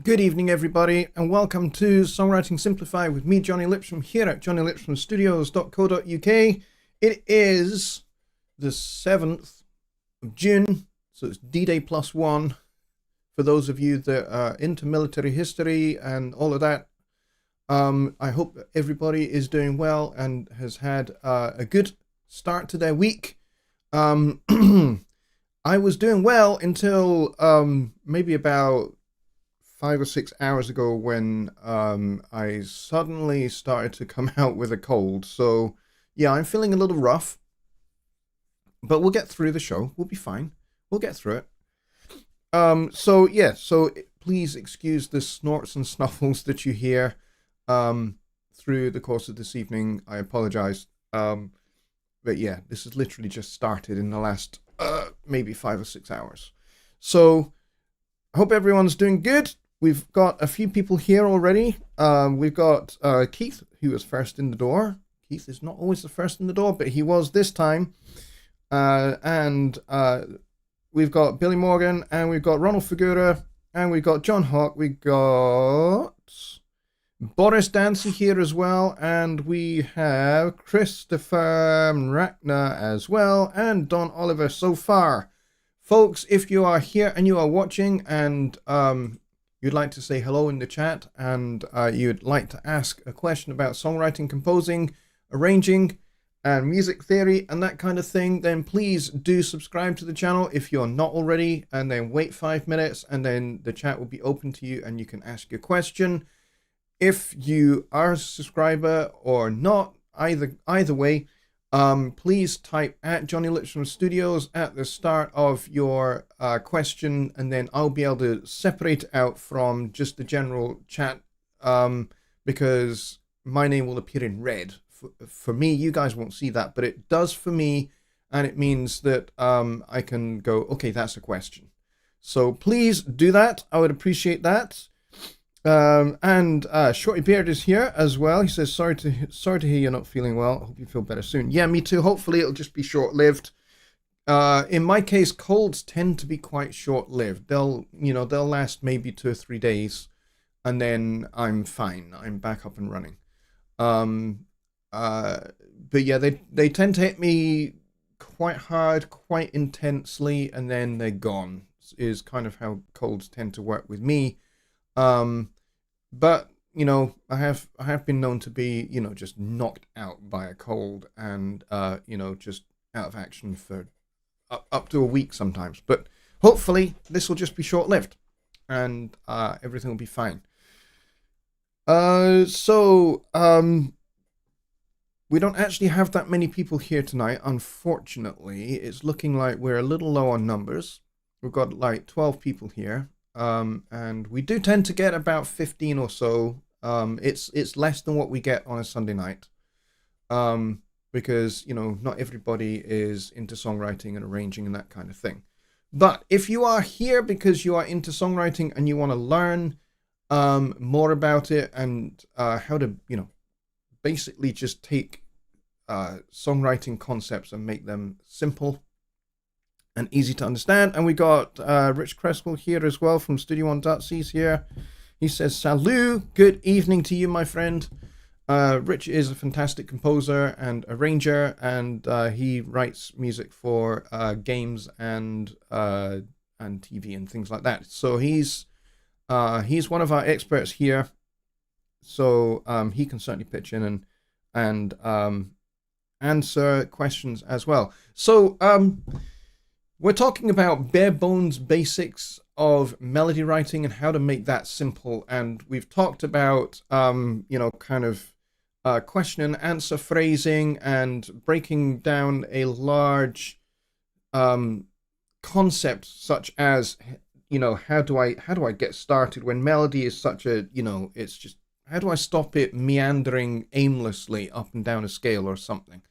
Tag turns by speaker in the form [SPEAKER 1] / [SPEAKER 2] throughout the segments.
[SPEAKER 1] Good evening, everybody, and welcome to Songwriting Simplified with me, Jonny Lipsham, here at jonnylipshamstudios.co.uk. It is the 7th of June, so it's D-Day +1 for those of you that are into military history and all of that. I hope that everybody is doing well and has had a good start to their week. I was doing well until maybe about 5 or 6 hours ago when I suddenly started to come out with a cold. So yeah, I'm feeling a little rough, but we'll get through the show. We'll be fine. We'll get through it. So please excuse the snorts and snuffles that you hear through the course of this evening. I apologize. But yeah, this has literally just started in the last maybe 5 or 6 hours. So I hope everyone's doing good. We've got a few people here already. We've got Keith, who was first in the door. Keith is not always the first in the door, but he was this time. And we've got Billy Morgan, and we've got Ronald Figura, and we've got John Hawk. We've got Boris Dancy here as well, and we have Christopher Mrakna as well, and Don Oliver so far. Folks, if you are here and you are watching and you'd like to say hello in the chat and you'd like to ask a question about songwriting, composing, arranging, and music theory and that kind of thing, then please do subscribe to the channel if you're not already, and then wait 5 minutes and then the chat will be open to you and you can ask your question. If you are a subscriber or not, either way, please type at Jonny Lipsham Studios at the start of your question, and then I'll be able to separate it out from just the general chat because my name will appear in red. For me, you guys won't see that, but it does for me, and it means that I can go, okay, that's a question. So please do that. I would appreciate that. And Shorty Beard is here as well. He says, sorry to hear you're not feeling well. I hope you feel better soon. Yeah, me too. Hopefully it'll just be short-lived. In my case, colds tend to be quite short-lived. They'll last maybe 2 or 3 days, and then I'm fine. I'm back up and running. But yeah, they tend to hit me quite hard, quite intensely, and then they're gone. Is kind of how colds tend to work with me. But I have been known to be just knocked out by a cold and just out of action for up to a week sometimes. But hopefully this will just be short-lived and everything will be fine. We don't actually have that many people here tonight, unfortunately. It's looking like we're a little low on numbers. We've got like 12 people here. And we do tend to get about 15 or so. It's less than what we get on a Sunday night, because not everybody is into songwriting and arranging and that kind of thing. But if you are here because you are into songwriting and you want to learn more about it and how to basically just take songwriting concepts and make them simple and easy to understand. And we got Rich Cresswell here as well from Studio One He's here. He says, salut, good evening to you, my friend. Rich is a fantastic composer and arranger, and he writes music for games and TV and things like that. So he's one of our experts here. So he can certainly pitch in and answer questions as well. So we're talking about bare bones basics of melody writing and how to make that simple. And we've talked about, kind of question and answer phrasing and breaking down a large concept such as, how do I get started when melody is such a, it's just, how do I stop it meandering aimlessly up and down a scale or something?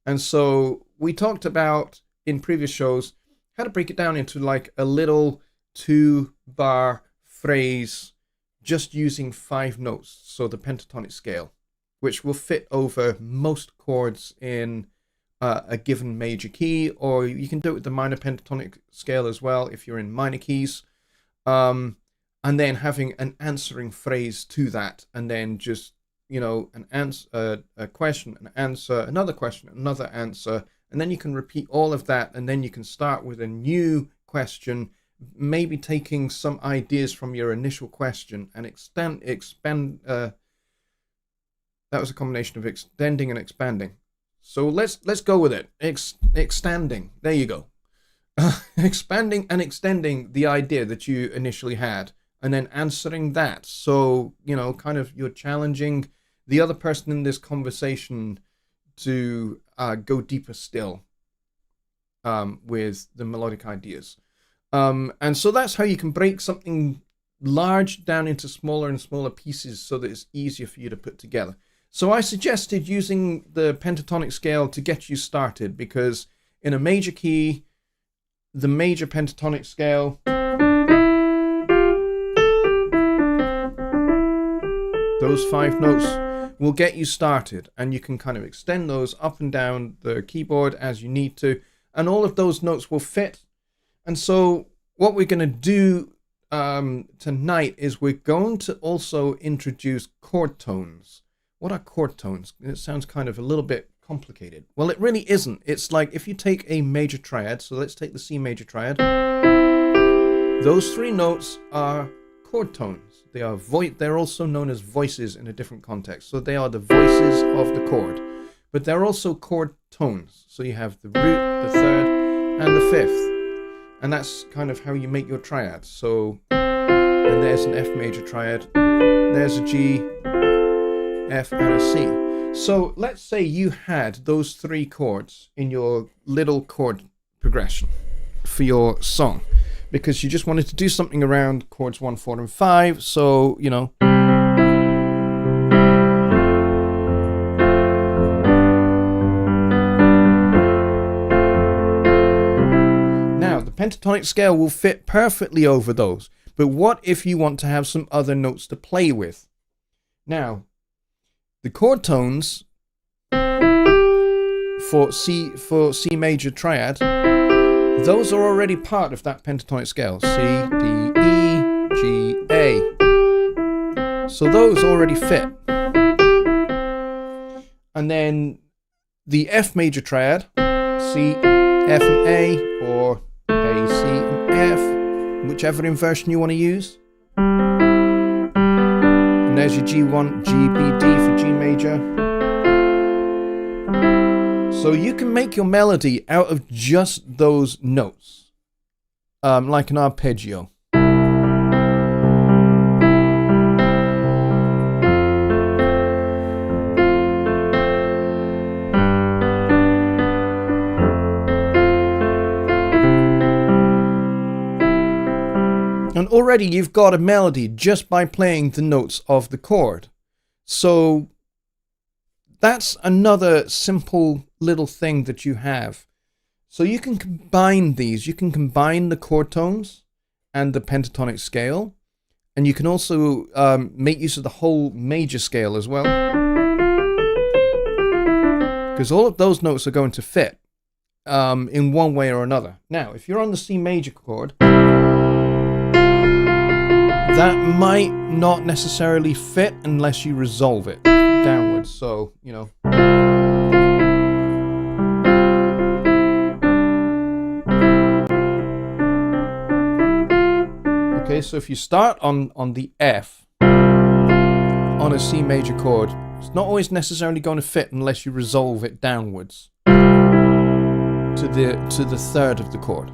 [SPEAKER 1] And so we talked about in previous shows how to break it down into like a little 2-bar phrase just using 5 notes, so the pentatonic scale, which will fit over most chords in a given major key, or you can do it with the minor pentatonic scale as well if you're in minor keys. and then having an answering phrase to that, and then just, you know, an answer, a question, an answer, another question, another answer, and then you can repeat all of that, and then you can start with a new question, maybe taking some ideas from your initial question and expand. That was a combination of extending and expanding. So let's go with it. Extending. There you go. Expanding and extending the idea that you initially had, and then answering that. So, you know, kind of you're challenging the other person in this conversation to go deeper still with the melodic ideas. And so that's how you can break something large down into smaller and smaller pieces so that it's easier for you to put together. So I suggested using the pentatonic scale to get you started, because in a major key, the major pentatonic scale, those 5 notes will get you started, and you can kind of extend those up and down the keyboard as you need to, and all of those notes will fit. And so what we're going to do tonight is we're going to also introduce chord tones. What are chord tones? It sounds kind of a little bit complicated. Well, it really isn't. It's like if you take a major triad, so let's take the C major triad. Those 3 notes are chord tones. They are they're also known as voices in a different context. So they are the voices of the chord, but they're also chord tones. So you have the root, the third, and the fifth. And that's kind of how you make your triad. So, and there's an F major triad, there's a G, F, and a C. So let's say you had those 3 chords in your little chord progression for your song, because you just wanted to do something around chords 1, 4, and 5. So, you know, now the pentatonic scale will fit perfectly over those. But what if you want to have some other notes to play with? Now, the chord tones for C major triad, those are already part of that pentatonic scale. C, D, E, G, A. So those already fit. And then the F major triad, C, F, and A, or A, C, and F, whichever inversion you want to use. And there's your G1, G, B, D for G major. So you can make your melody out of just those notes, like an arpeggio. And already you've got a melody just by playing the notes of the chord. So that's another simple little thing that you have. So you can combine these. You can combine the chord tones and the pentatonic scale. And you can also make use of the whole major scale as well, because all of those notes are going to fit in one way or another. Now, if you're on the C major chord, that might not necessarily fit unless you resolve it downwards. So, you know. Okay, so if you start on the F on a C major chord, it's not always necessarily going to fit unless you resolve it downwards to the third of the chord.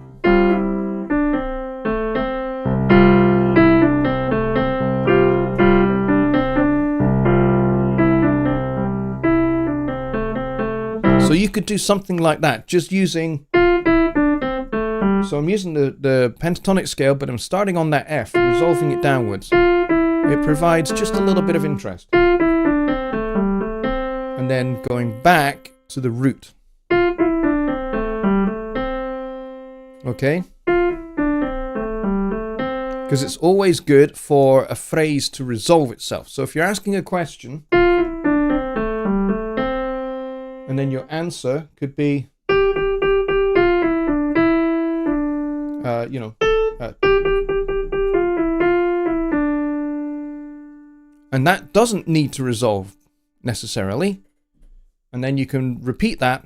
[SPEAKER 1] So you could do something like that, just using, so I'm using the pentatonic scale, but I'm starting on that F, resolving it downwards. It provides just a little bit of interest. And then going back to the root. Okay? Because it's always good for a phrase to resolve itself. So if you're asking a question, and then your answer could be, And that doesn't need to resolve necessarily. And then you can repeat that.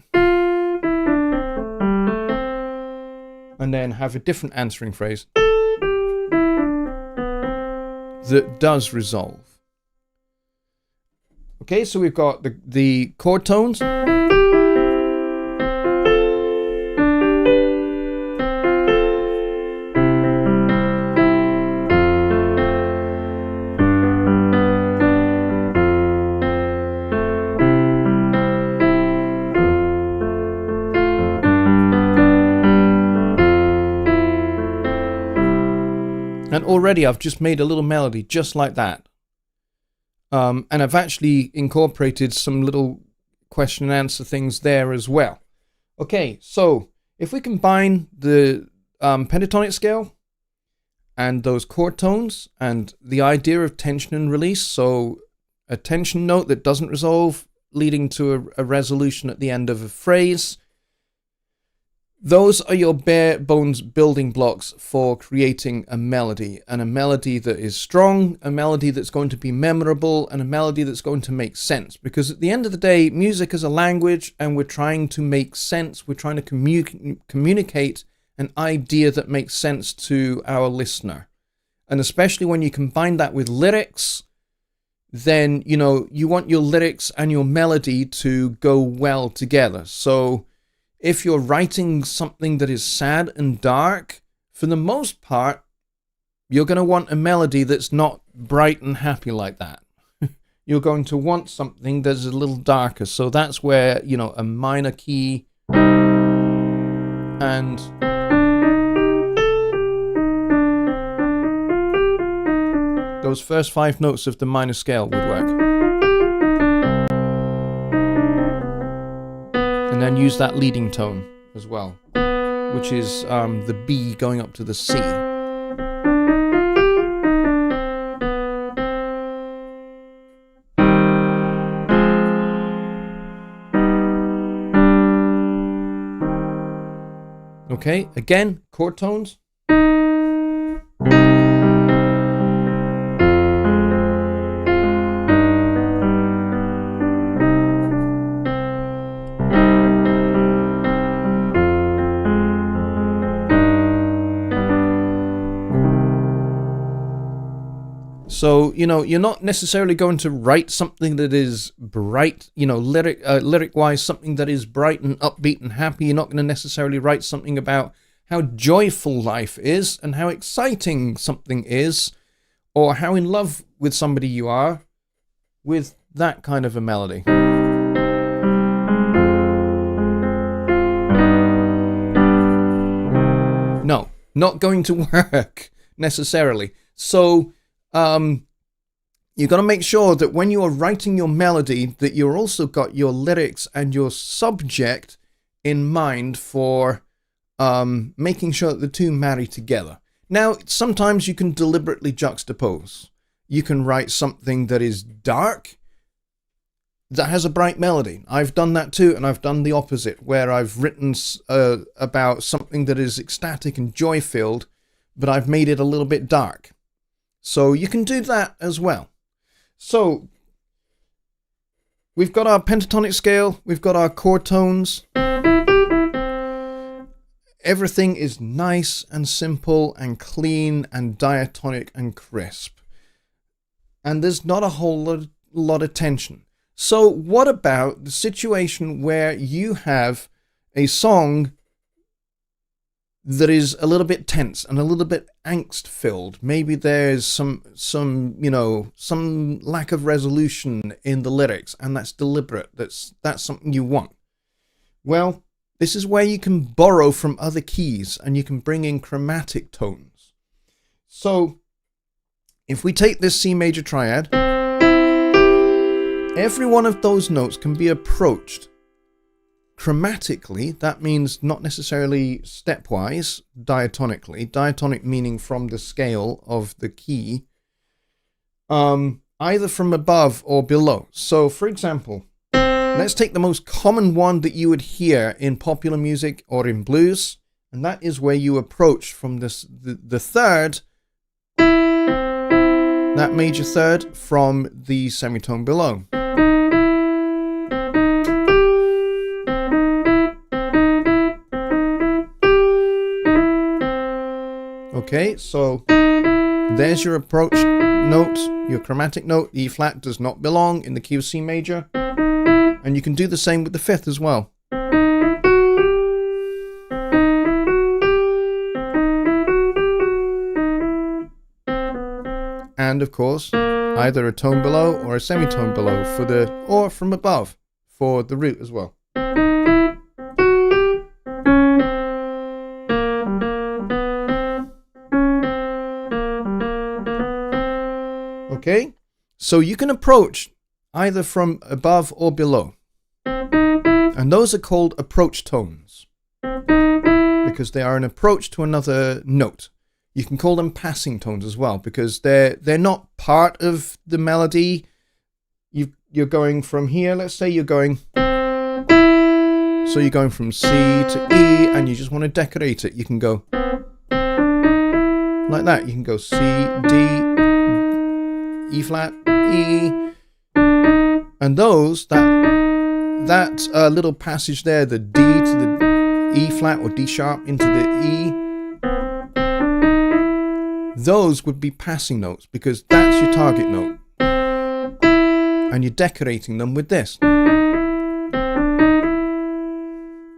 [SPEAKER 1] And then have a different answering phrase that does resolve. Okay, so we've got the chord tones. And already I've just made a little melody just like that. And I've actually incorporated some little question and answer things there as well. Okay, so if we combine the pentatonic scale and those chord tones and the idea of tension and release, so a tension note that doesn't resolve leading to a resolution at the end of a phrase, those are your bare bones building blocks for creating a melody, and a melody that is strong, a melody that's going to be memorable, and a melody that's going to make sense. Because at the end of the day, music is a language, and we're trying to make sense. We're trying to communicate an idea that makes sense to our listener. And especially when you combine that with lyrics, then, you know, you want your lyrics and your melody to go well together. So if you're writing something that is sad and dark, for the most part, you're going to want a melody that's not bright and happy like that. You're going to want something that's a little darker. So that's where, you know, a minor key and those first 5 notes of the minor scale would work. And then use that leading tone as well, which is the B going up to the C. Okay, again, chord tones. So, you know, you're not necessarily going to write something that is bright, you know, lyric-wise, something that is bright and upbeat and happy. You're not going to necessarily write something about how joyful life is and how exciting something is, or how in love with somebody you are with that kind of a melody. No, not going to work necessarily. So, you've got to make sure that when you are writing your melody, that you're also got your lyrics and your subject in mind for making sure that the two marry together. Now, sometimes you can deliberately juxtapose. You can write something that is dark that has a bright melody. I've done that too, and I've done the opposite, where I've written about something that is ecstatic and joy-filled, but I've made it a little bit dark. So you can do that as well. So we've got our pentatonic scale, we've got our chord tones. Everything is nice and simple and clean and diatonic and crisp. And there's not a whole lot of tension. So what about the situation where you have a song that is a little bit tense and a little bit angst filled? Maybe there's some lack of resolution in the lyrics, and that's deliberate. That's something you want. Well, this is where you can borrow from other keys and you can bring in chromatic tones. So if we take this C major triad, every one of those notes can be approached chromatically. That means not necessarily stepwise, diatonically. Diatonic meaning from the scale of the key, either from above or below. So, for example, let's take the most common one that you would hear in popular music or in blues, and that is where you approach from the third. That that major third from the semitone below. Okay, so there's your approach note, your chromatic note. The E flat does not belong in the key of C major. And you can do the same with the fifth as well. And of course, either a tone below or a semitone below for the, or from above for the root as well. Okay, so you can approach either from above or below. And those are called approach tones because they are an approach to another note. You can call them passing tones as well because they're not part of the melody. You're going from here, let's say you're going, so you're going from C to E and you just want to decorate it. You can go like that. You can go C, D, E flat, E, and those, that little passage there, the D to the E flat or D sharp into the E, those would be passing notes because that's your target note. And you're decorating them with this.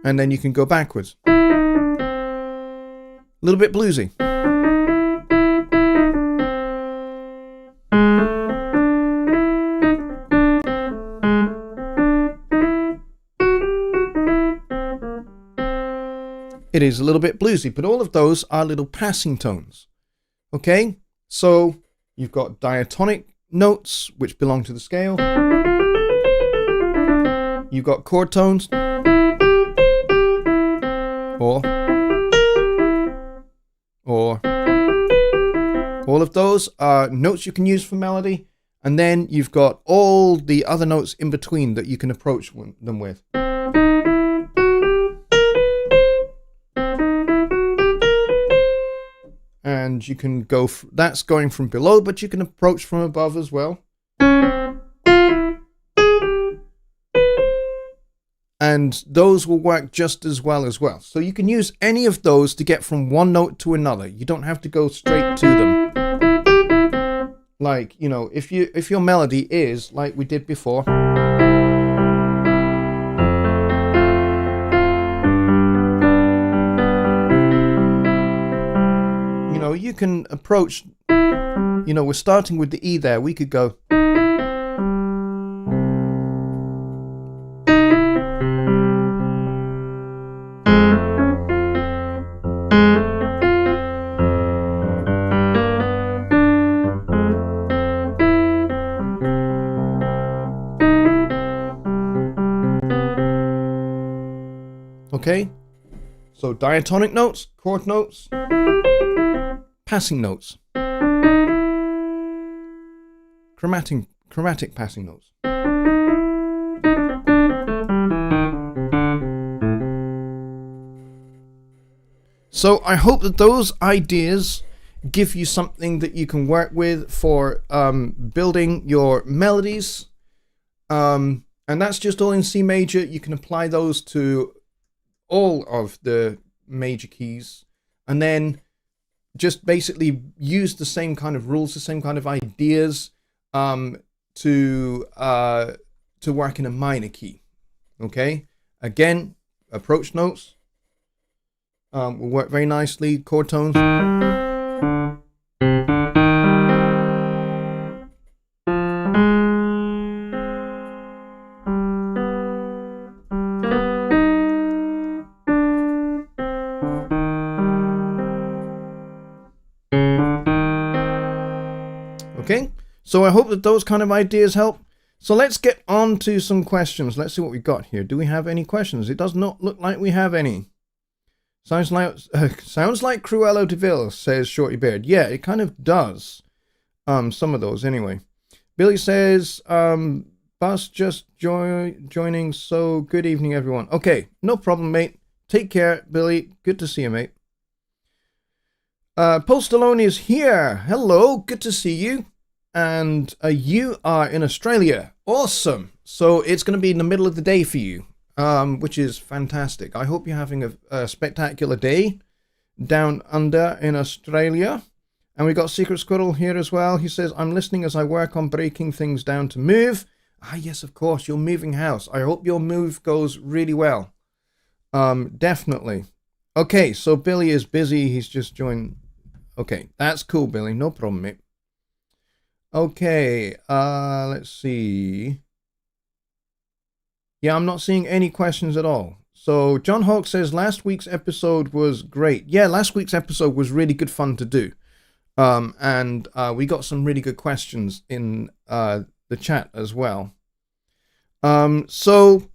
[SPEAKER 1] And then you can go backwards. A little bit bluesy. It is a little bit bluesy, but all of those are little passing tones. Okay, so you've got diatonic notes which belong to the scale. You've got chord tones, or all of those are notes you can use for melody, and then you've got all the other notes in between that you can approach them with. And you can go, that's going from below, but you can approach from above as well. And those will work just as well. So you can use any of those to get from one note to another. You don't have to go straight to them. Like, you know, if your melody is like we did before. You can approach, you know, we're starting with the E there. We could go. Okay, so diatonic notes, chord notes, passing notes, chromatic passing notes. So I hope that those ideas give you something that you can work with for building your melodies. And that's just all in C major. You can apply those to all of the major keys. And then just basically use the same kind of rules, the same kind of ideas to work in a minor key. Okay, again, approach notes will work very nicely. Chord tones. Okay, so I hope that those kind of ideas help. So let's get on to some questions. Let's see what we got here. Do we have any questions? It does not look like we have any. Sounds like Cruella de Vil, says Shorty Beard. Yeah, it kind of does. Some of those anyway. Billy says, bus just joining, so good evening everyone. Okay, no problem mate. Take care, Billy. Good to see you, mate. Paul Stallone is here. Hello, good to see you. and you are in Australia. Awesome. So it's going to be in the middle of the day for you, which is fantastic. I hope you're having a spectacular day down under in Australia. And we got Secret Squirrel here as well. He says, I'm listening as I work on breaking things down to move. Ah, yes, of course, you're moving house. I hope your move goes really well. Definitely. Okay, so Billy is busy. He's just joined. Okay, that's cool, Billy. No problem, mate. Okay, let's see. Yeah, I'm not seeing any questions at all. So John Hawk says, last week's episode was great. Yeah, last week's episode was really good fun to do. And we got some really good questions in the chat as well. So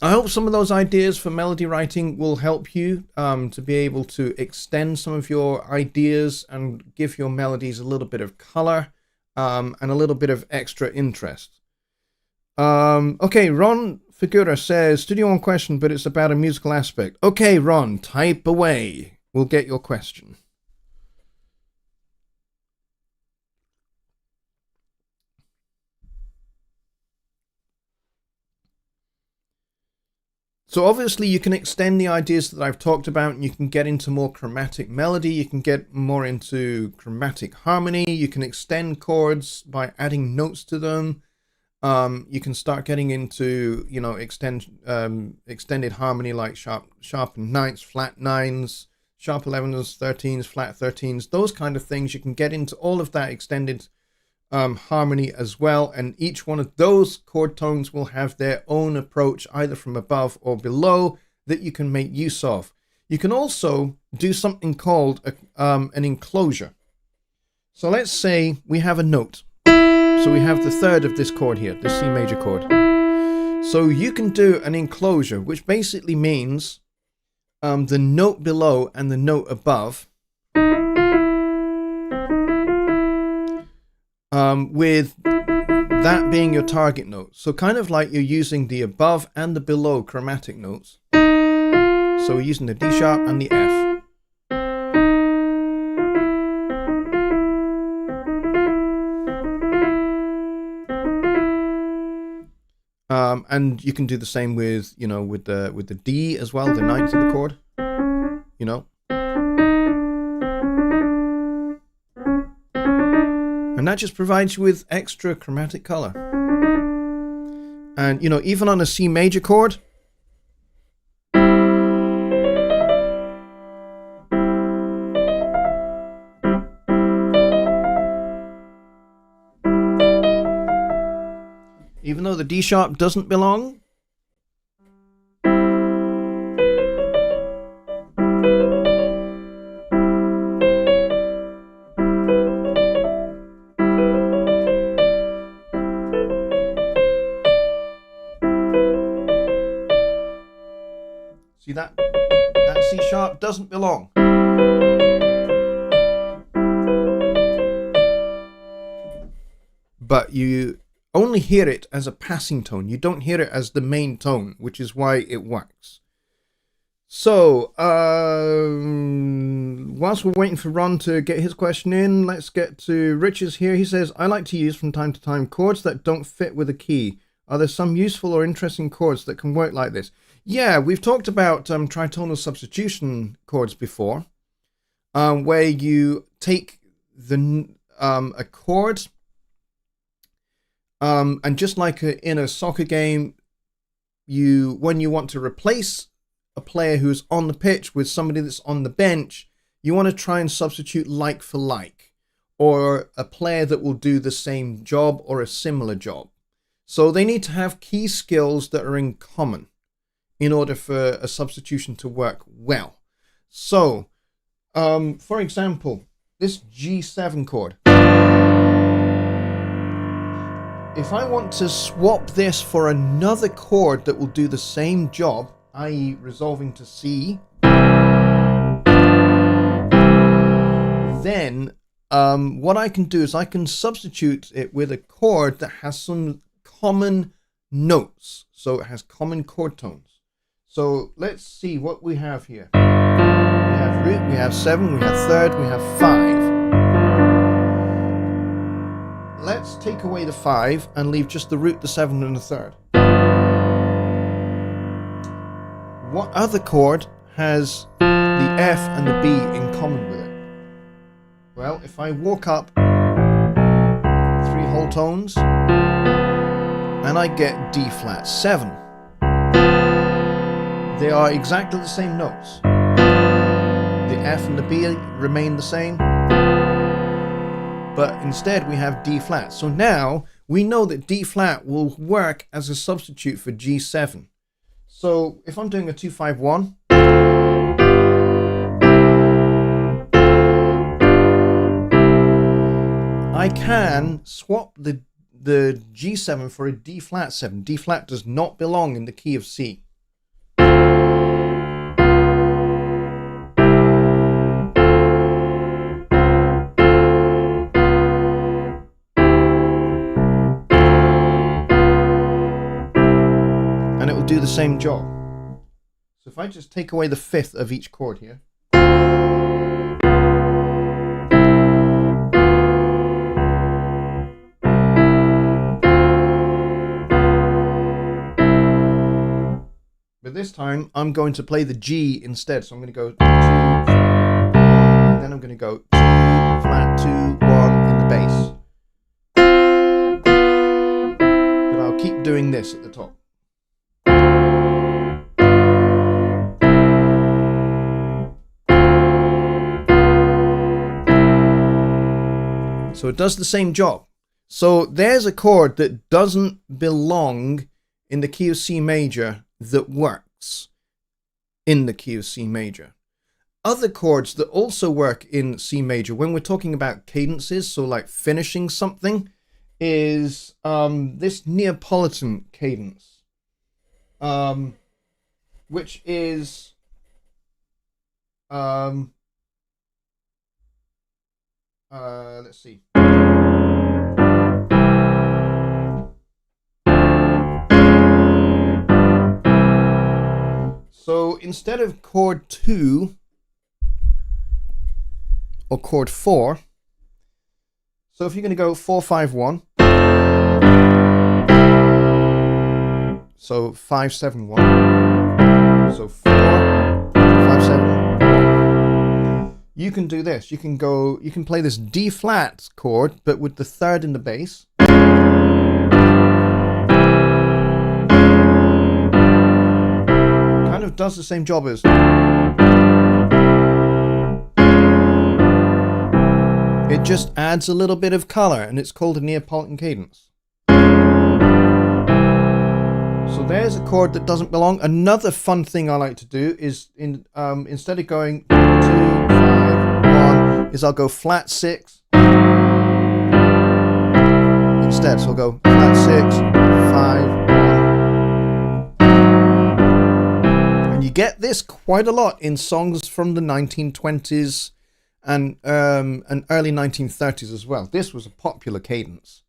[SPEAKER 1] I hope some of those ideas for melody writing will help you to be able to extend some of your ideas and give your melodies a little bit of color and a little bit of extra interest. Okay, Ron Figura says, Studio One question, but it's about a musical aspect. Okay, Ron, type away. We'll get your question. So obviously you can extend the ideas that I've talked about, and you can get into more chromatic melody, you can get more into chromatic harmony, you can extend chords by adding notes to them. You can start getting into, you know, extended harmony like sharp ninths, flat nines, sharp 11s, 13s, flat 13s, those kind of things. You can get into all of that extended harmony as well, and each one of those chord tones will have their own approach either from above or below that you can make use of. You can also do something called an enclosure. So let's say we have a note, so we have the third of this chord here, the C major chord. So you can do an enclosure, which basically means the note below and the note above, with that being your target note. So kind of like you're using the above and the below chromatic notes. So we're using the D sharp and the F. And you can do the same with, you know, with the D as well, the ninth of the chord, you know. And that just provides you with extra chromatic color. And, you know, even on a C major chord, even though the D sharp doesn't belong, see that C sharp doesn't belong. But you only hear it as a passing tone. You don't hear it as the main tone, which is why it works. So, whilst we're waiting for Ron to get his question in, let's get to Rich's here. He says, I like to use from time to time chords that don't fit with a key. Are there some useful or interesting chords that can work like this? Yeah, we've talked about tritonal substitution chords before, where you take a chord, and just like in a soccer game, when you want to replace a player who's on the pitch with somebody that's on the bench, you want to try and substitute like for like, or a player that will do the same job or a similar job. So they need to have key skills that are in common in order for a substitution to work well. So, for example, this G7 chord. If I want to swap this for another chord that will do the same job, i.e. resolving to C, then what I can do is I can substitute it with a chord that has some common notes. So it has common chord tones. So let's see what we have here. We have root, we have 7, we have third, we have 5. let's take away the 5 and leave just the root, the 7 and the 3rd. What other chord has the F and the B in common with it? Well, if I walk up 3 whole tones and I get D flat 7, they are exactly the same notes. The F and the B remain the same, but instead we have D flat. So now we know that D flat will work as a substitute for G7. So if I'm doing a 2-5-1, I can swap the G7 for a D flat 7. D flat does not belong in the key of C. And it will do the same job. So if I just take away the 5th of each chord here, but this time I'm going to play the G instead. So I'm going to go 2, 5, 1, and then I'm going to go 2, flat 2, 1 in the bass. But I'll keep doing this at the top. So it does the same job. So there's a chord that doesn't belong in the key of C major that works in the key of C major. Other chords that also work in C major when we're talking about cadences, so like finishing something, is this Neapolitan cadence, which is let's see. So instead of chord 2 or chord 4, so if you're going to go 4-5-1, so 5-7-1, so 4-5-7-1. You can do this. You can play this D flat chord, but with the 3rd in the bass. Kind of does the same job as. It just adds a little bit of color, and it's called a Neapolitan cadence. So there's a chord that doesn't belong. Another fun thing I like to do is instead of going 2, 5, 1, is I'll go flat 6 instead. So I'll go flat 6, 5, 1. And you get this quite a lot in songs from the 1920s and early 1930s as well. This was a popular cadence.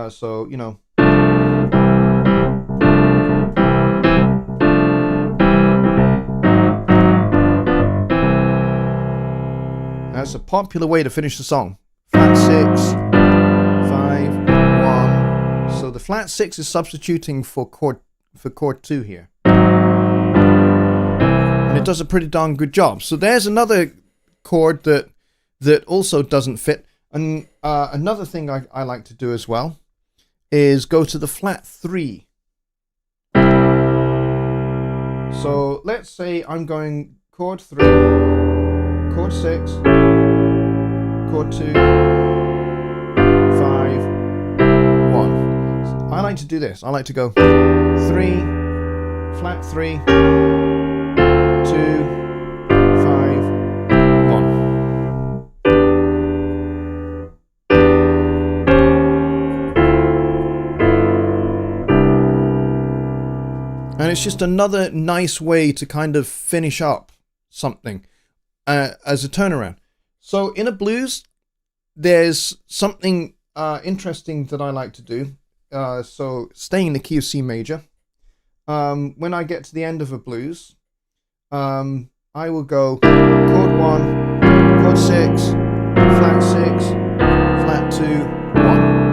[SPEAKER 1] So, you know. That's a popular way to finish the song. Flat 6, 5, 1. So the flat 6 is substituting for chord 2 here. And it does a pretty darn good job. So there's another chord that also doesn't fit. And another thing I like to do as well is go to the flat 3. So let's say I'm going chord 3, chord 6, chord 2, 5, 1. So I like to do this. I like to go 3, flat 3, 2, 5, 1. And it's just another nice way to kind of finish up something as a turnaround. So in a blues, there's something interesting that I like to do. So staying in the key of C major, when I get to the end of a blues, I will go chord 1, chord 6, flat 6, flat 2, 1.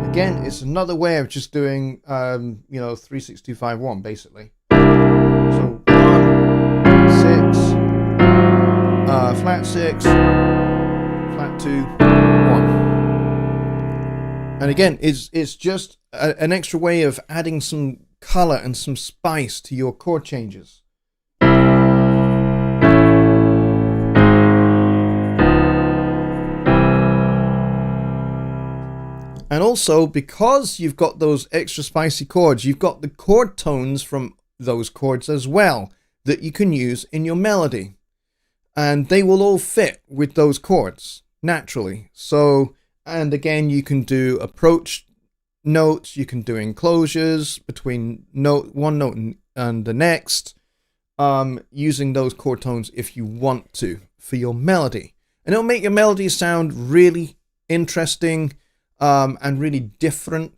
[SPEAKER 1] Again, it's another way of just doing, 3, 6, 2, 5, 1, basically. So 1, 6, flat 6, flat 2, 1. And again, it's just an extra way of adding some color and some spice to your chord changes. And also, because you've got those extra spicy chords, you've got the chord tones from those chords as well that you can use in your melody. And they will all fit with those chords naturally. So, and again, you can do approach notes, you can do enclosures between one note and the next, using those chord tones if you want to for your melody. And it'll make your melody sound really interesting, and really different.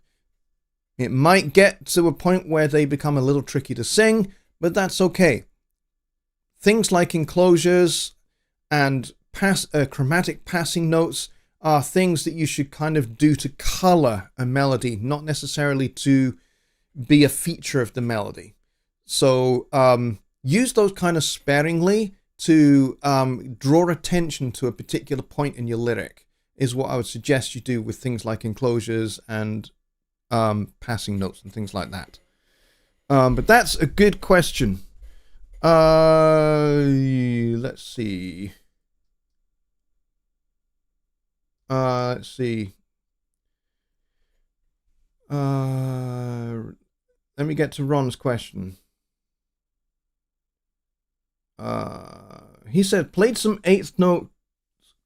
[SPEAKER 1] It might get to a point where they become a little tricky to sing, but that's okay. Things like enclosures and chromatic passing notes are things that you should kind of do to color a melody, not necessarily to be a feature of the melody. So use those kind of sparingly to draw attention to a particular point in your lyric, is what I would suggest you do with things like enclosures and passing notes and things like that. But that's a good question. Let's see. Let me get to Ron's question. He said, played some 8th note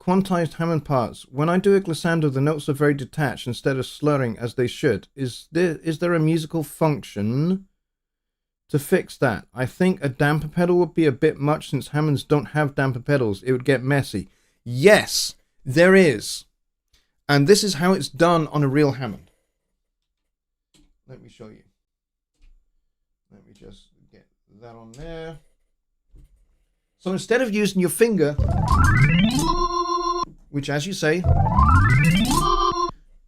[SPEAKER 1] quantized Hammond parts. When I do a glissando, the notes are very detached instead of slurring as they should. Is there a musical function to fix that? I think a damper pedal would be a bit much since Hammonds don't have damper pedals. It would get messy. Yes, there is. And this is how it's done on a real Hammond. Let me show you. Let me just get that on there. So instead of using your finger, which, as you say,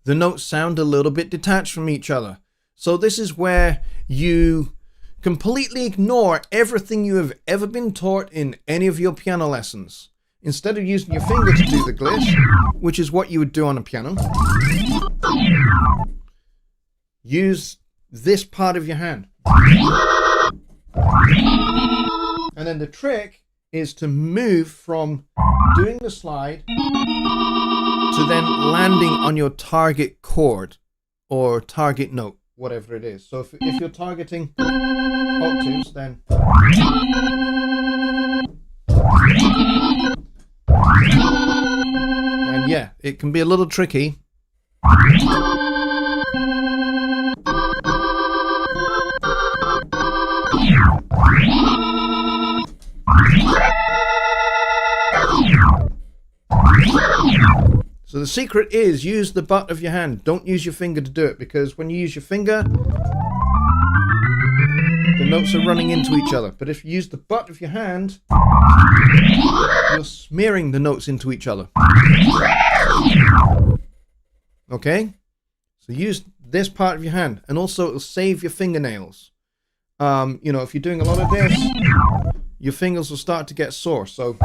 [SPEAKER 1] the notes sound a little bit detached from each other. So this is where you completely ignore everything you have ever been taught in any of your piano lessons. Instead of using your finger to do the gliss, which is what you would do on a piano, use this part of your hand. And then the trick is to move from doing the slide to then landing on your target chord or target note, whatever it is. So if you're targeting octaves, then and yeah, it can be a little tricky. So the secret is use the butt of your hand. Don't use your finger to do it, because when you use your finger, the notes are running into each other. But if you use the butt of your hand, you're smearing the notes into each other. Okay? So use this part of your hand, and also it'll save your fingernails. If you're doing a lot of this, your fingers will start to get sore. So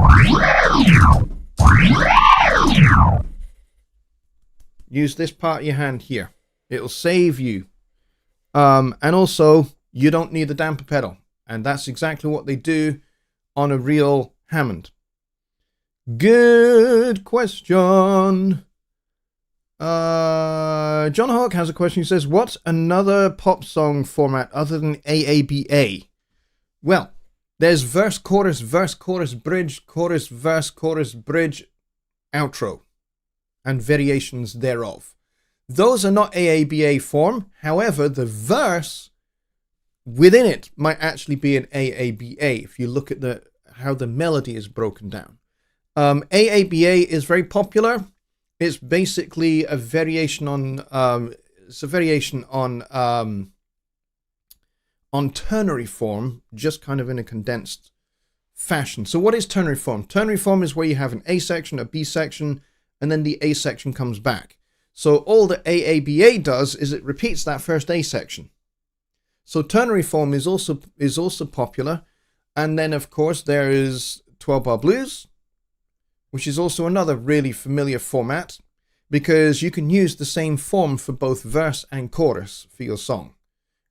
[SPEAKER 1] use this part of your hand here. It'll save you. And also, you don't need a damper pedal. And that's exactly what they do on a real Hammond. Good question. John Hawk has a question. He says, what's another pop song format other than AABA? Well, there's verse, chorus, bridge, chorus, verse, chorus, bridge, outro, and variations thereof. Those are not AABA form. However, the verse within it might actually be an AABA if you look at how the melody is broken down. AABA is very popular. It's basically a variation on on ternary form, just kind of in a condensed fashion. So what is ternary form? Ternary form is where you have an A section, a B section, and then the A section comes back. So all the AABA does is it repeats that first A section. So ternary form is also popular. And then of course there is 12-bar blues, which is also another really familiar format, because you can use the same form for both verse and chorus for your song.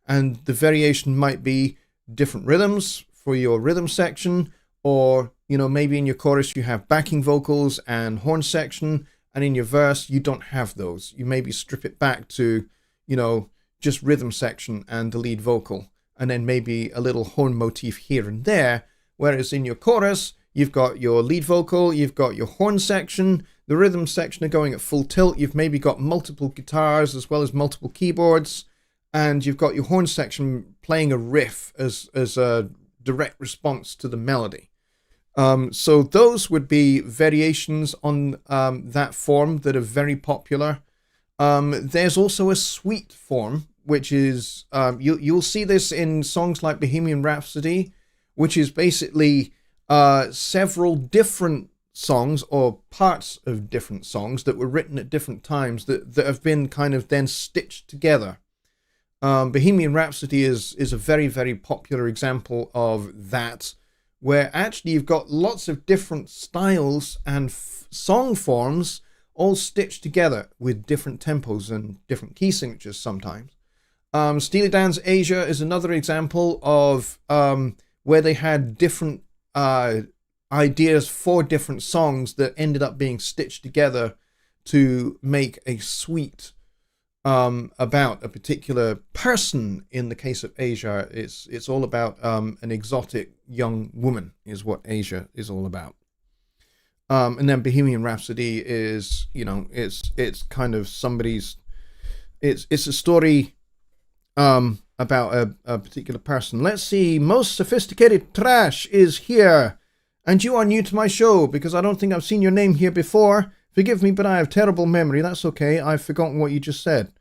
[SPEAKER 1] And the variation might be different rhythms for your rhythm section, or, you know, maybe in your chorus you have backing vocals and horn section, and in your verse you don't have those. You maybe strip it back to, you know, just rhythm section and the lead vocal, and then maybe a little horn motif here and there. Whereas in your chorus, you've got your lead vocal, you've got your horn section, the rhythm section are going at full tilt, you've maybe got multiple guitars as well as multiple keyboards, and you've got your horn section playing a riff as a direct response to the melody. So those would be variations on that form that are very popular. There's also a suite form, which is, you'll see this in songs like Bohemian Rhapsody, which is basically several different songs or parts of different songs that were written at different times that have been kind of then stitched together. Bohemian Rhapsody is a very, very popular example of that, where actually you've got lots of different styles and song forms all stitched together with different tempos and different key signatures sometimes. Steely Dan's Asia is another example of where they had different ideas for different songs that ended up being stitched together to make a suite about a particular person. In the case of Asia, it's all about an exotic young woman is what Asia is all about. And then Bohemian Rhapsody is, you know, it's kind of somebody's, it's a story about a particular person. Let's see, Most Sophisticated Trash is here, and you are new to my show because I don't think I've seen your name here before. Forgive me, but I have terrible memory. That's okay. I've forgotten what you just said.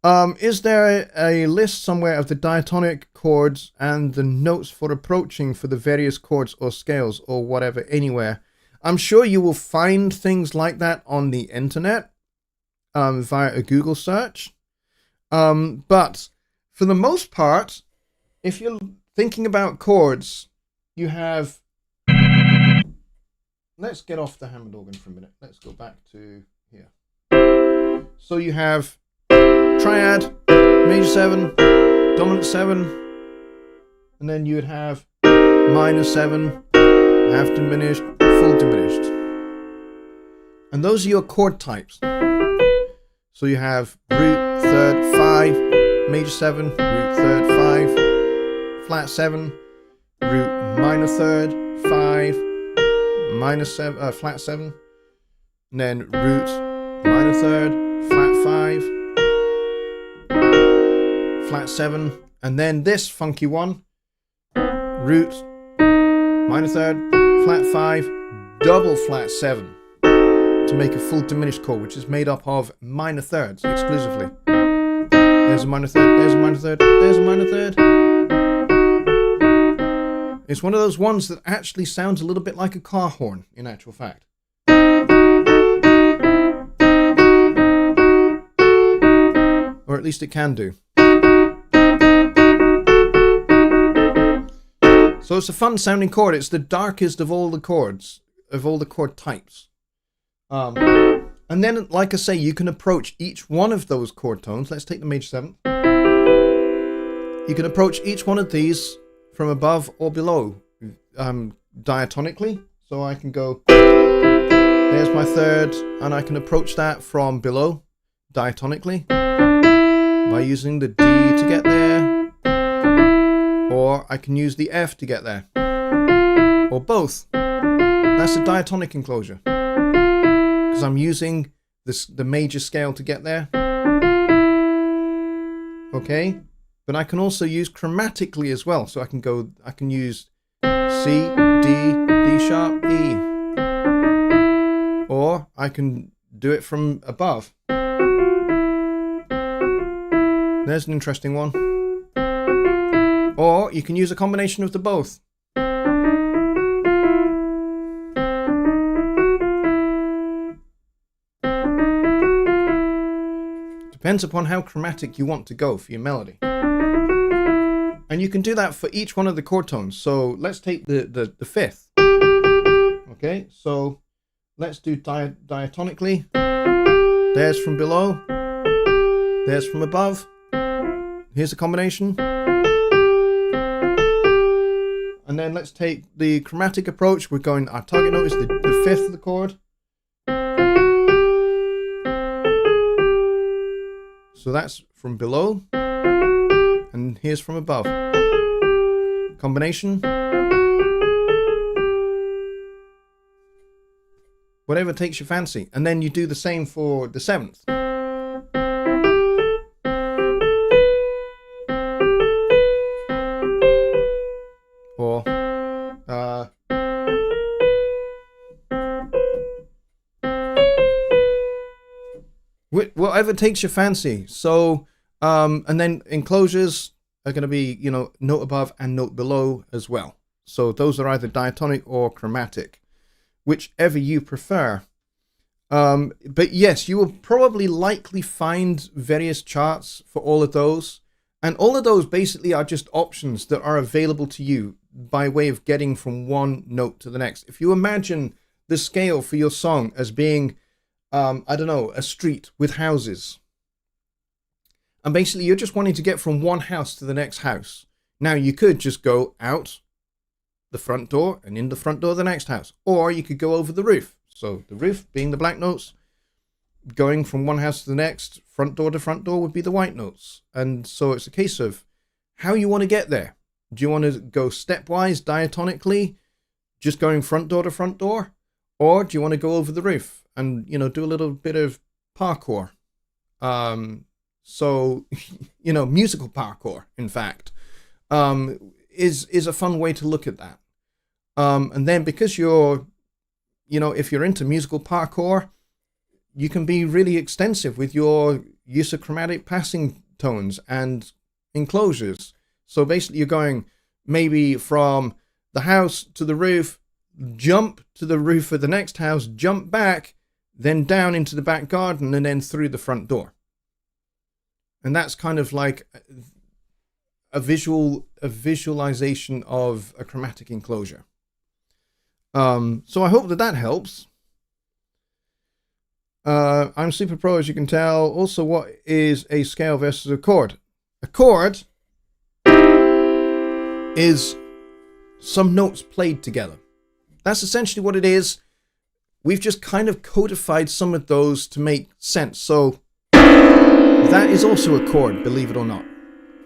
[SPEAKER 1] Is there a list somewhere of the diatonic chords and the notes for approaching for the various chords or scales or whatever anywhere? I'm sure you will find things like that on the internet via a Google search. But for the most part, if you're thinking about chords, you have... Let's get off the Hammond organ for a minute. Let's go back to here. So you have triad, major 7, dominant 7, and then you would have minor 7, half diminished, full diminished. And those are your chord types. So you have root, third, 5, major 7, root, third, 5, flat 7, root, minor third, 5, minor 7, flat 7, and then root, minor third, flat 5, flat 7, and then this funky one, root, minor third, flat 5, double flat 7, to make a full diminished chord, which is made up of minor thirds exclusively. There's a minor third, there's a minor third, there's a minor third. It's one of those ones that actually sounds a little bit like a car horn, in actual fact. Or at least it can do. So it's a fun sounding chord. It's the darkest of all the chords, of all the chord types. And then, like I say, you can approach each one of those chord tones. Let's take the major 7th. You can approach each one of these from above or below, diatonically. So I can go, there's my third, and I can approach that from below, diatonically, by using the D to get there, or I can use the F to get there, or both. That's a diatonic enclosure, because I'm using the major scale to get there. Okay, but I can also use chromatically as well. So I can use C, D, D sharp, E, or I can do it from above. There's an interesting one. Or you can use a combination of the both. Depends upon how chromatic you want to go for your melody. And you can do that for each one of the chord tones. So let's take the fifth. Okay, so let's do diatonically. There's from below. There's from above. Here's a combination. And then let's take the chromatic approach. We're going, our target note is the fifth of the chord. So that's from below. And here's from above. Combination. Whatever takes your fancy. And then you do the same for the seventh. Or whatever takes your fancy. So and then enclosures are going to be, you know, note above and note below as well. So those are either diatonic or chromatic, whichever you prefer. But yes, you will probably likely find various charts for all of those. And all of those basically are just options that are available to you by way of getting from one note to the next. If you imagine the scale for your song as being, I don't know, a street with houses. And basically you're just wanting to get from one house to the next house. Now you could just go out the front door and in the front door of the next house. Or you could go over the roof. So the roof being the black notes, going from one house to the next, front door to front door would be the white notes. And so it's a case of how you want to get there. Do you want to go stepwise, diatonically, just going front door to front door? Or do you want to go over the roof and, you know, do a little bit of parkour? So, you know, musical parkour, in fact, is a fun way to look at that. And then because you're, you know, if you're into musical parkour, you can be really extensive with your use of chromatic passing tones and enclosures. So basically you're going maybe from the house to the roof, jump to the roof of the next house, jump back, then down into the back garden, and then through the front door. And that's kind of like a visualization of a chromatic enclosure. So I hope that helps. I'm super pro, as you can tell. Also, what is a scale versus a chord? A chord is some notes played together. That's essentially what it is. We've just kind of codified some of those to make sense. So that is also a chord, believe it or not.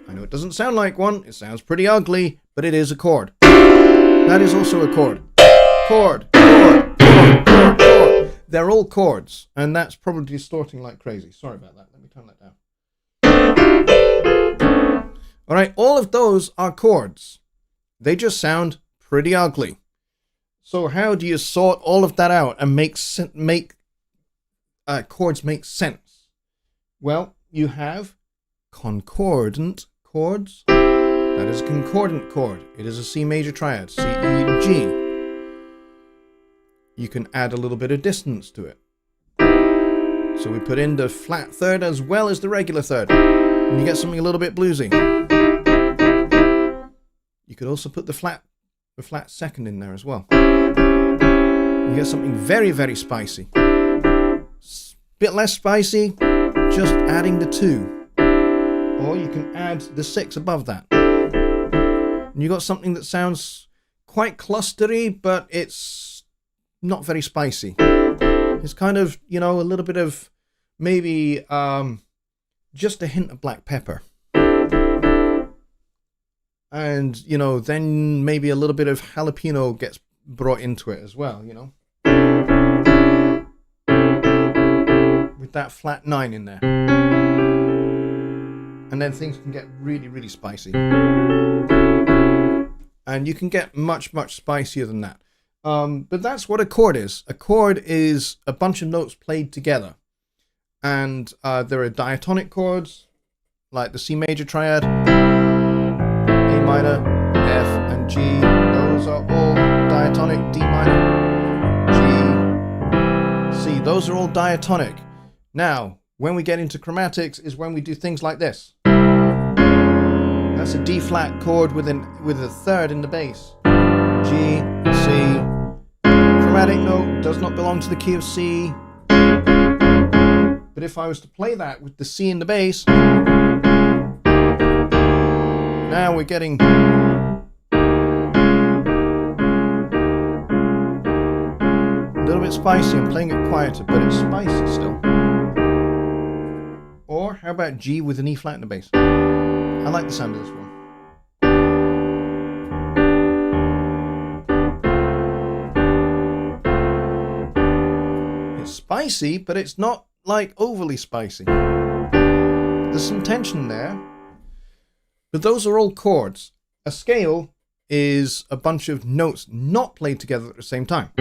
[SPEAKER 1] I know it doesn't sound like one. It sounds pretty ugly, but it is a chord. That is also a chord. Chord, chord, chord, chord, chord. They're all chords, and that's probably distorting like crazy. Sorry about that. Let me turn that down. All right, all of those are chords. They just sound pretty ugly. So how do you sort all of that out and make chords make sense? Well, you have concordant chords. That is a concordant chord. It is a C major triad, C, E, and G. You can add a little bit of distance to it. So we put in the flat third as well as the regular third. And you get something a little bit bluesy. You could also put the flat second in there as well. You get something very, very spicy. Bit less spicy, just adding the 2. Or you can add the 6 above that. And you got something that sounds quite clustery, but it's not very spicy. It's kind of, you know, a little bit of maybe just a hint of black pepper. And, you know, then maybe a little bit of jalapeno gets brought into it as well, you know. With that flat 9 in there. And then things can get really, really spicy. And you can get much, much spicier than that. But that's what a chord is. A chord is a bunch of notes played together. And there are diatonic chords, like the C major triad, A minor, those are all diatonic. D minor, G, C. Those are all diatonic. Now, when we get into chromatics is when we do things like this. That's a D flat chord with a third in the bass. G, C. Chromatic note does not belong to the key of C. But if I was to play that with the C in the bass, now we're getting a little bit spicy. I'm playing it quieter, but it's spicy still. Or how about G with an E flat in the bass? I like the sound of this one. It's spicy, but it's not like overly spicy. There's some tension there. But those are all chords. A scale is a bunch of notes not played together at the same time.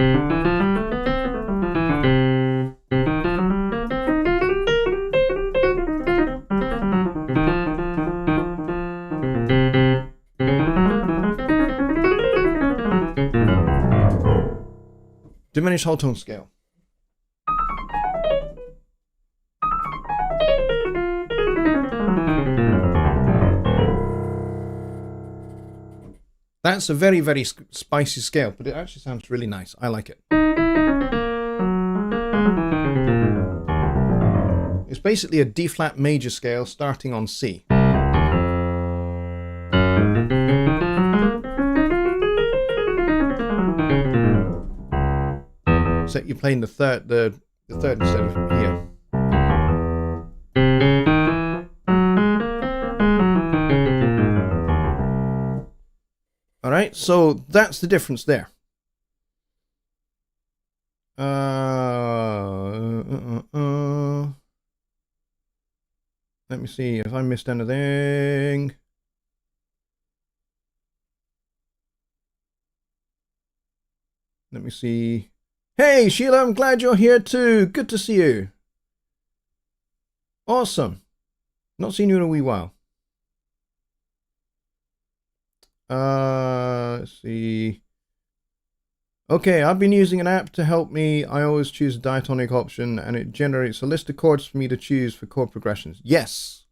[SPEAKER 1] Diminished whole tone scale. That's a very, very spicy scale, but it actually sounds really nice. I like it. It's basically a D flat major scale starting on C. Except you're playing the third instead of here. All right, so that's the difference there. Let me see if I missed anything. Let me see. Hey, Sheila, I'm glad you're here too. Good to see you. Awesome. Not seen you in a wee while. Let's see. Okay, I've been using an app to help me. I always choose a diatonic option and it generates a list of chords for me to choose for chord progressions. Yes,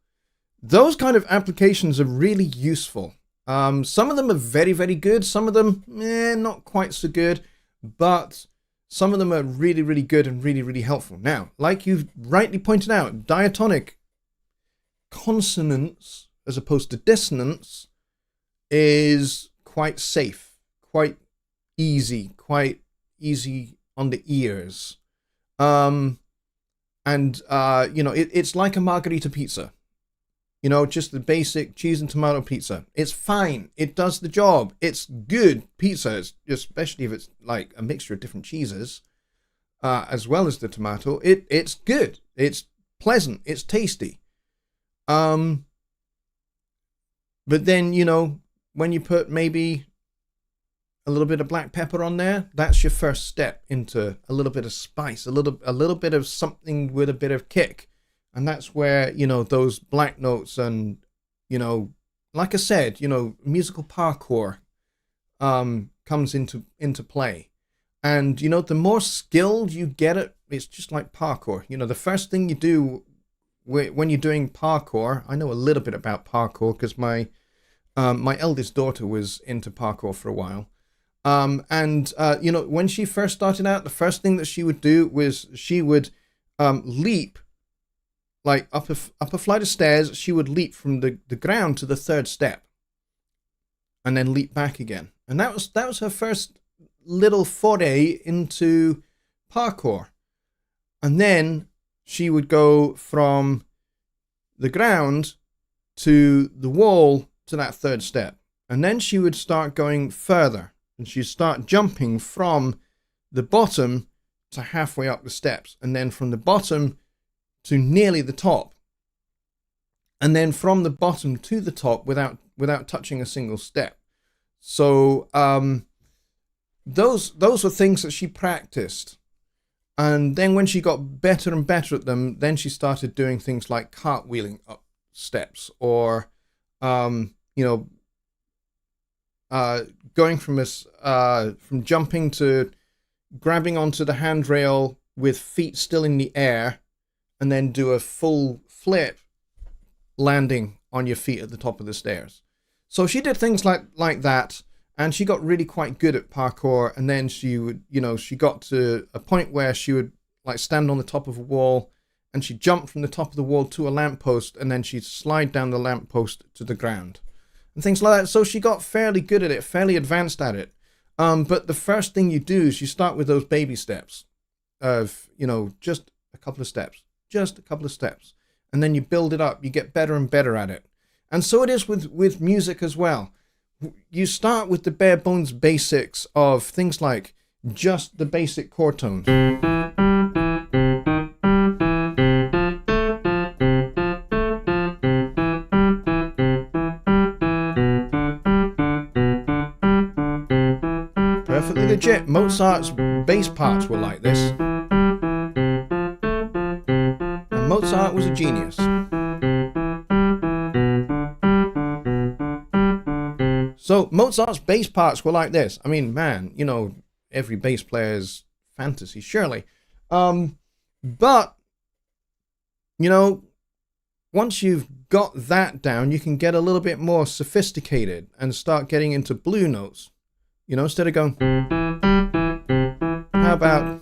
[SPEAKER 1] those kind of applications are really useful. Some of them are very, very good. Some of them, not quite so good, but some of them are really, really good and really, really helpful. Now, like you've rightly pointed out, diatonic consonants as opposed to dissonance is quite safe, quite easy on the ears. You know, it's like a margarita pizza. You know, just the basic cheese and tomato pizza. It's fine. It does the job. It's good pizza, especially if it's like a mixture of different cheeses, as well as the tomato. It's good. It's pleasant. It's tasty. But then, you know, when you put maybe a little bit of black pepper on there, that's your first step into a little bit of spice, a little bit of something with a bit of kick. And that's where, you know, those black notes and, you know, like I said, you know, musical parkour comes into play. And, you know, the more skilled you get at, it's just like parkour. You know, the first thing you do when you're doing parkour, I know a little bit about parkour because my eldest daughter was into parkour for a while. You know, when she first started out, the first thing that she would do was she would leap, like up a flight of stairs. She would leap from the ground to the third step and then leap back again. And that was her first little foray into parkour. And then she would go from the ground to the wall to that third step. And then she would start going further. And she'd start jumping from the bottom to halfway up the steps. And then from the bottom to nearly the top. And then from the bottom to the top without touching a single step. So those were things that she practiced. And then when she got better and better at them, then she started doing things like cartwheeling up steps or, you know, going from this, from jumping to grabbing onto the handrail with feet still in the air, and then do a full flip landing on your feet at the top of the stairs. So she did things like that, and she got really quite good at parkour. And then she would, she got to a point where she would like stand on the top of a wall, and she'd jump from the top of the wall to a lamppost, and then she'd slide down the lamppost to the ground and things like that. So she got fairly good at it, fairly advanced at it. But the first thing you do is you start with those baby steps of, just a couple of steps, and then you build it up. You get better and better at it. And so it is with music as well. You start with the bare bones basics of things like just the basic chord tones. Perfectly legit. Mozart's bass parts were like this. And Mozart was a genius. So Mozart's bass parts were like this. I mean, man, every bass player's fantasy, surely. But, once you've got that down, you can get a little bit more sophisticated and start getting into blue notes. Instead of going, how about...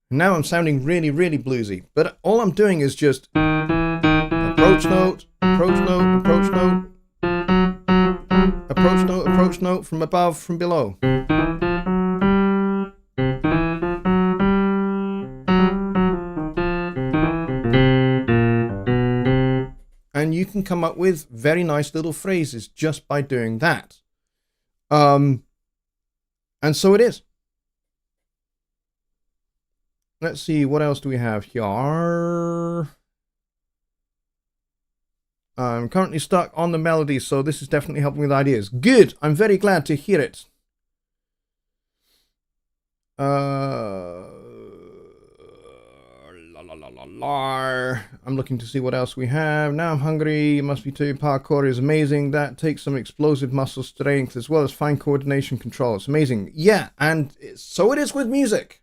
[SPEAKER 1] Now I'm sounding really, really bluesy, but all I'm doing is just approach note, approach note, approach note, approach note, approach note, from above, from below. And you can come up with very nice little phrases just by doing that. And so it is. Let's see, what else do we have here? I'm currently stuck on the melody, so this is definitely helping with ideas. Good! I'm very glad to hear it. I'm looking to see what else we have. Now I'm hungry. It must be too. Parkour is amazing. That takes some explosive muscle strength as well as fine coordination control. It's amazing. Yeah, and so it is with music.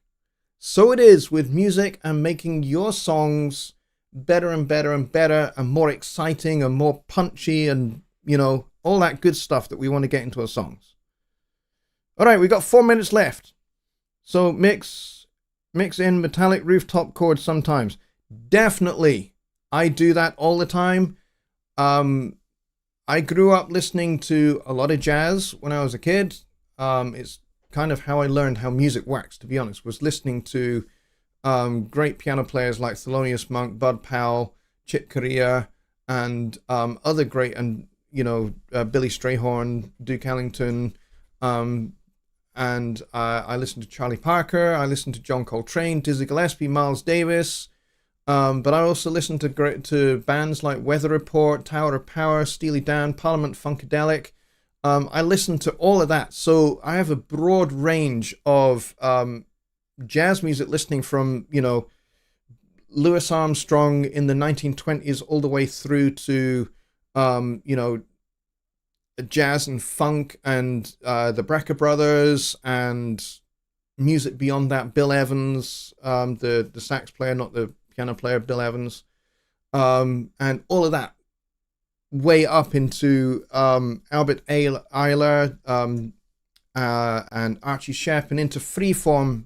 [SPEAKER 1] So it is with music and making your songs better and better and better and more exciting and more punchy and, all that good stuff that we want to get into our songs. All right, we've got 4 minutes left. So mix in metallic rooftop chords sometimes. Definitely. I do that all the time. I grew up listening to a lot of jazz when I was a kid. It's kind of how I learned how music works, to be honest, was listening to great piano players like Thelonious Monk, Bud Powell, Chick Corea, and other great, and Billy Strayhorn, Duke Ellington, and I listened to Charlie Parker, I listened to John Coltrane, Dizzy Gillespie, Miles Davis, but I also listened to bands like Weather Report, Tower of Power, Steely Dan, Parliament Funkadelic. I listen to all of that, so I have a broad range of jazz music listening from, Louis Armstrong in the 1920s all the way through to, jazz and funk and the Brecker Brothers and music beyond that, Bill Evans, the sax player, not the piano player, Bill Evans, and all of that. Way up into Albert Ayler and Archie Shepp, and into freeform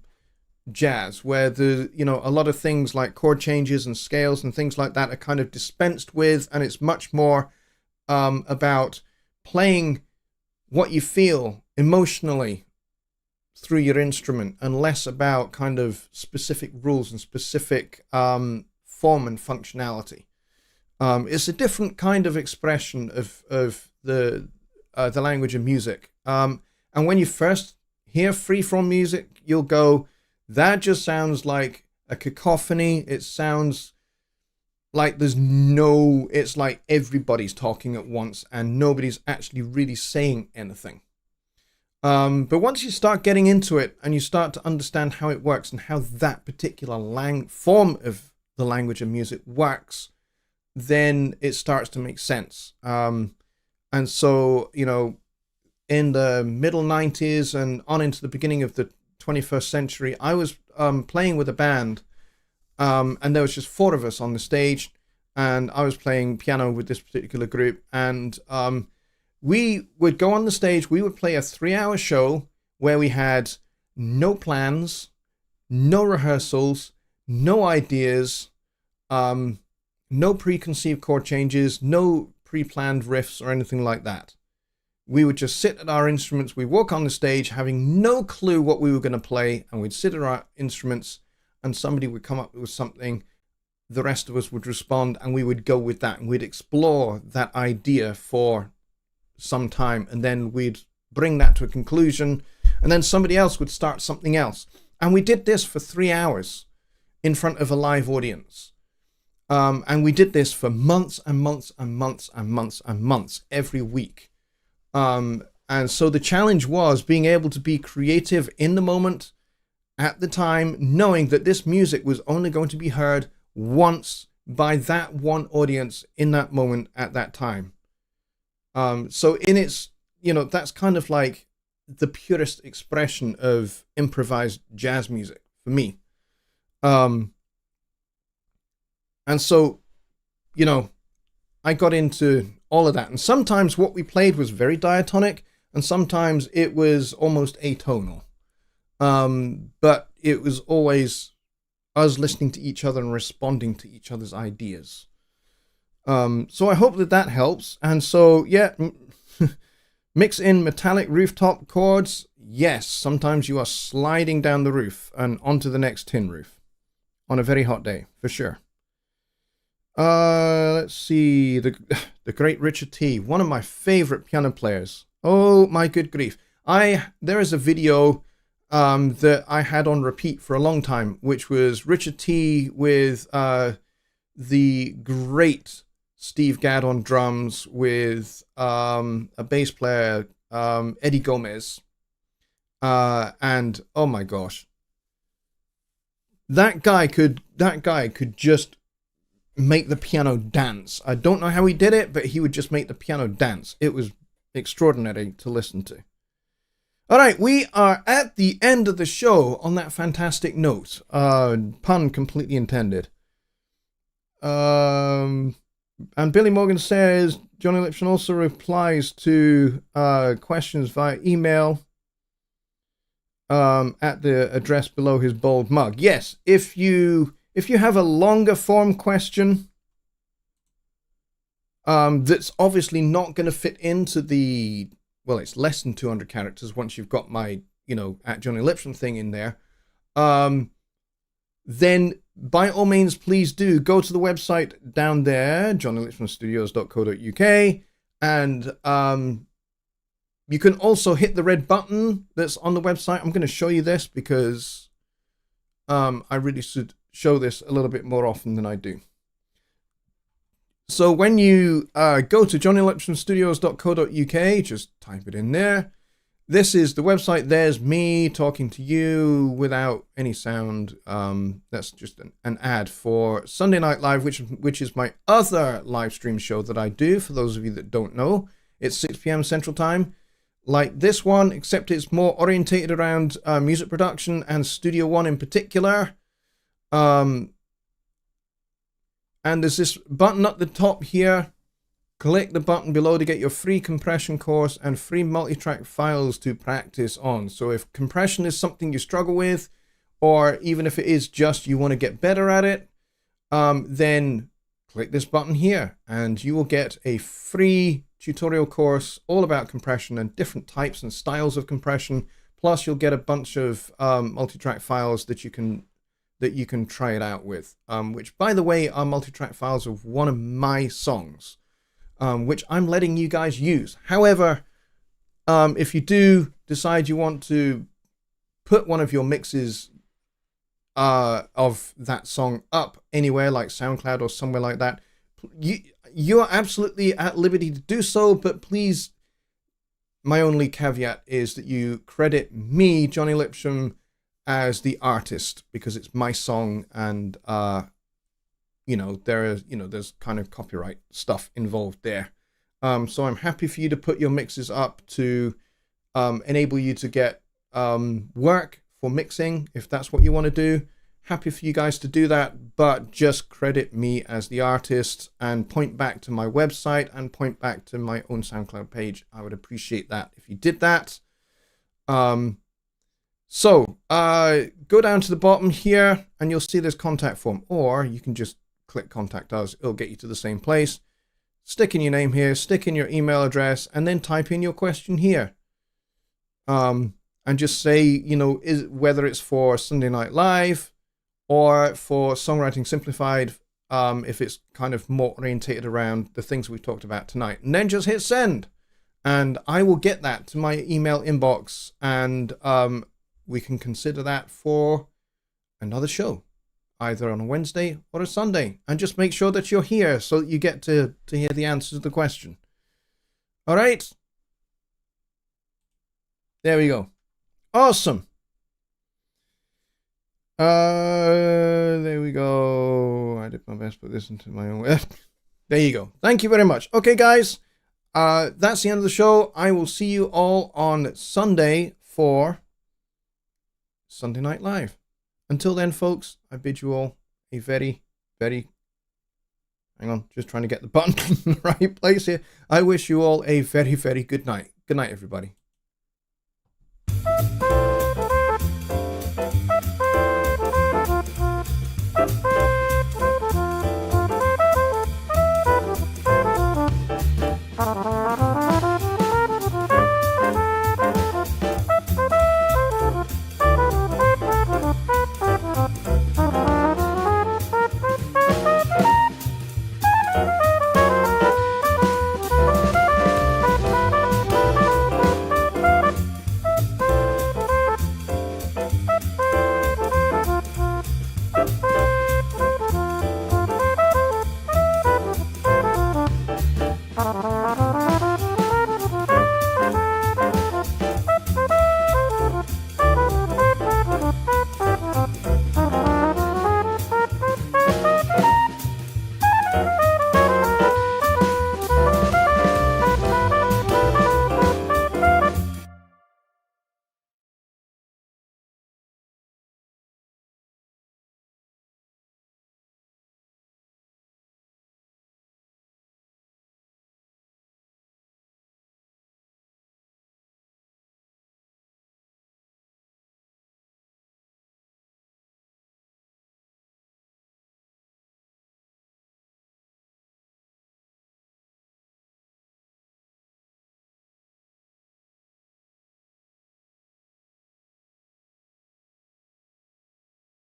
[SPEAKER 1] jazz, where a lot of things like chord changes and scales and things like that are kind of dispensed with, and it's much more about playing what you feel emotionally through your instrument, and less about kind of specific rules and specific form and functionality. It's a different kind of expression of the language of music. And when you first hear freeform music, you'll go, that just sounds like a cacophony. It sounds like there's no, it's like everybody's talking at once and nobody's actually really saying anything. But once you start getting into it and you start to understand how it works and how that particular form of the language of music works, then it starts to make sense. And so, you know, in the middle 90s and on into the beginning of the 21st century, I was playing with a band, and there was just 4 of us on the stage, and I was playing piano with this particular group, and we would go on the stage, we would play a 3-hour show where we had no plans, no rehearsals, no ideas, no preconceived chord changes, no pre-planned riffs or anything like that. We would just sit at our instruments, we'd walk on the stage having no clue what we were going to play, and we'd sit at our instruments and somebody would come up with something, the rest of us would respond, and we would go with that, and we'd explore that idea for some time, and then we'd bring that to a conclusion, and then somebody else would start something else. And we did this for 3 hours in front of a live audience. And we did this for months and months and months and months and months every week. And so the challenge was being able to be creative in the moment at the time, knowing that this music was only going to be heard once by that one audience in that moment at that time. So in its, you know, that's kind of like the purest expression of improvised jazz music for me. And so, you know, I got into all of that. And sometimes what we played was very diatonic, and sometimes it was almost atonal. But it was always us listening to each other and responding to each other's ideas. So I hope that that helps. And so, yeah, mix in metallic rooftop chords. Yes, sometimes you are sliding down the roof and onto the next tin roof on a very hot day, for sure. Let's see, the great Richard T, one of my favorite piano players. Oh my good grief. There is a video that I had on repeat for a long time, which was Richard T with the great Steve Gadd on drums with a bass player, Eddie Gomez. And oh my gosh, that guy could just make the piano dance. I don't know how he did it, but he would just make the piano dance. It was extraordinary to listen to. All right, we are at the end of the show on that fantastic note. Pun completely intended. And Billy Morgan says, Jonny Lipsham also replies to questions via email at the address below his bold mug. Yes, if you have a longer form question that's obviously not going to fit into the, well, it's less than 200 characters once you've got my, you know, at Jonny Lipsham thing in there, then by all means, please do go to the website down there, jonnylipshamstudios.co.uk, and you can also hit the red button that's on the website. I'm going to show you this because I really should show this a little bit more often than I do. So when you go to jonnylipshamstudios.co.uk, just type it in there. This is the website. There's me talking to you without any sound. That's just an ad for Sunday Night Live, which is my other live stream show that I do. For those of you that don't know, it's 6 p.m. Central Time, like this one, except it's more orientated around music production and Studio One in particular. And there's this button at the top here. Click the button below to get your free compression course and free multi-track files to practice on. So if compression is something you struggle with, or even if it is just you want to get better at it, then click this button here and you will get a free tutorial course all about compression and different types and styles of compression. Plus you'll get a bunch of multi-track files that you can try it out with, which by the way are multi-track files of one of my songs, which I'm letting you guys use. However, if you do decide you want to put one of your mixes of that song up anywhere like SoundCloud or somewhere like that, you are absolutely at liberty to do so. But please, my only caveat is that you credit me, Jonny Lipsham, as the artist, because it's my song, and there's kind of copyright stuff involved there. So I'm happy for you to put your mixes up to enable you to get work for mixing, if that's what you want to do. Happy for you guys to do that, but just credit me as the artist and point back to my website and point back to my own SoundCloud page. I would appreciate that if you did that. So go down to the bottom here and you'll see this contact form, or you can just click contact us. It'll get you to the same place. Stick in your name here, stick in your email address, and then type in your question here. And just say, whether it's for Sunday Night Live or for Songwriting Simplified, if it's kind of more orientated around the things we talked about tonight. And then just hit send. And I will get that to my email inbox, and we can consider that for another show, either on a Wednesday or a Sunday. And just make sure that you're here so that you get to hear the answer to the question. All right. There we go. Awesome. There we go. I did my best to put this into my own way. There you go. Thank you very much. Okay, guys. That's the end of the show. I will see you all on Sunday for Sunday Night Live. Until then, folks, I bid you all a very, very... Hang on, just trying to get the button in the right place here. I wish you all a very, very good night. Good night, everybody.